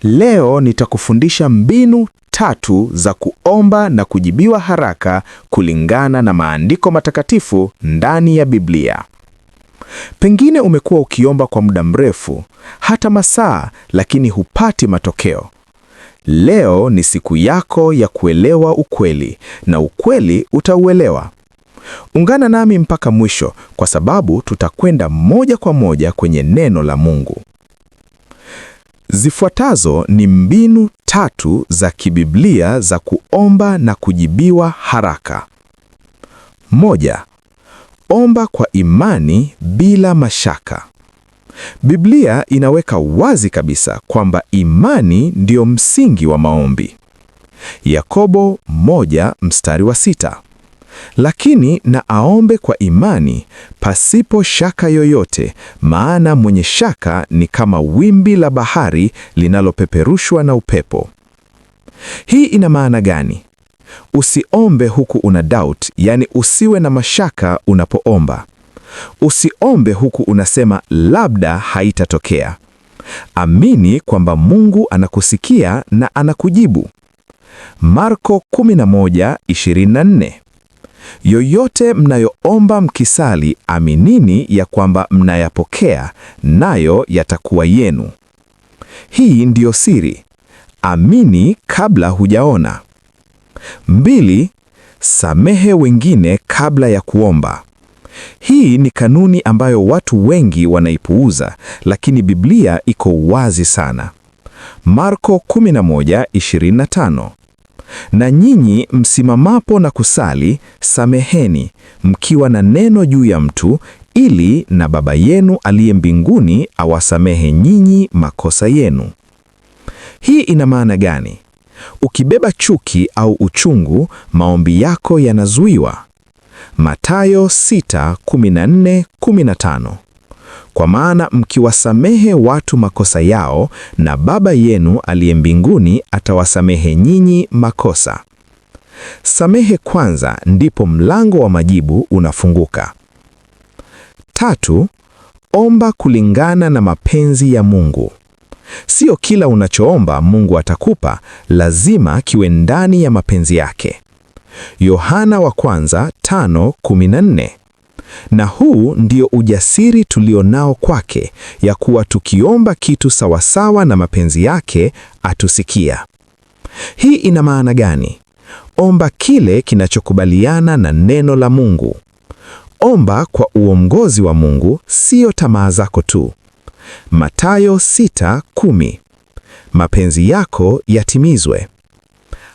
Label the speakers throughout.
Speaker 1: Leo nitakufundisha mbinu 3 za kuomba na kujibiwa haraka kulingana na maandiko matakatifu ndani ya Biblia. Pengine umekuwa ukiomba kwa muda mrefu, hata masaa, lakini hupati matokeo. Leo ni siku yako ya kuelewa ukweli, na ukweli utauelewa. Ungana nami mpaka mwisho, kwa sababu tutakwenda moja kwa moja kwenye neno la Mungu. Zifuatazo ni mbinu 3 za kibiblia za kuomba na kujibiwa haraka. 1. Omba kwa imani bila mashaka. Biblia inaweka wazi kabisa kwamba imani ndio msingi wa maombi. Yakobo 1:6. Lakini na aombe kwa imani pasipo shaka yoyote, maana mwenye shaka ni kama wimbi la bahari linalopeperushwa na upepo. Hii ina maana gani? Usiombe huku una doubt, yani usiwe na mashaka unapoomba. Usiombe huku unasema labda haitatokea. Amini kwamba Mungu anakusikia na anakujibu. Marko 11:24. Yoyote mnayoomba mkisali, aminini ya kwamba mnayapokea, nayo yatakuwa yenu. Hii ndiyo siri. Amini kabla hujaona. 2. Samehe wengine kabla ya kuomba. Hii ni kanuni ambayo watu wengi wanaipuuza, lakini Biblia iko wazi sana. Marko 11:25. Na nyinyi msimamapo na kusali, sameheni, mkiwa na neno juu ya mtu, ili na Baba yenu aliye mbinguni awasamehe nyinyi makosa yenu. Hii ina maana gani? Ukibeba chuki au uchungu, maombi yako yanazuiwa. Mathayo 6:14-15. Kwa maana mkiwasamehe watu makosa yao, na Baba yenu aliye mbinguni atawasamehe nyinyi makosa. Samehe kwanza, ndipo mlango wa majibu unafunguka. 3. Omba kulingana na mapenzi ya Mungu. Sio kila unachoomba Mungu atakupa, lazima kiwe ndani ya mapenzi yake. Yohana wa kwanza 5:14. Na huu ndio ujasiri tulionao kwake, ya kuwa tukiomba kitu sawasawa na mapenzi yake, atusikia. Hii ina maana gani? Omba kile kinachokubaliana na neno la Mungu. Omba kwa uongozi wa Mungu, sio tamaa zako tu. Mathayo 6:10. Mapenzi yako yatimizwe.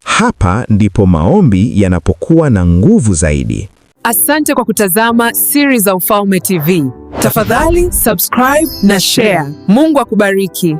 Speaker 1: Hapa ndipo maombi yanapokuwa na nguvu zaidi.
Speaker 2: Asante kwa kutazama Siri za Ufalme TV. Tafadhali subscribe na share. Mungu akubariki.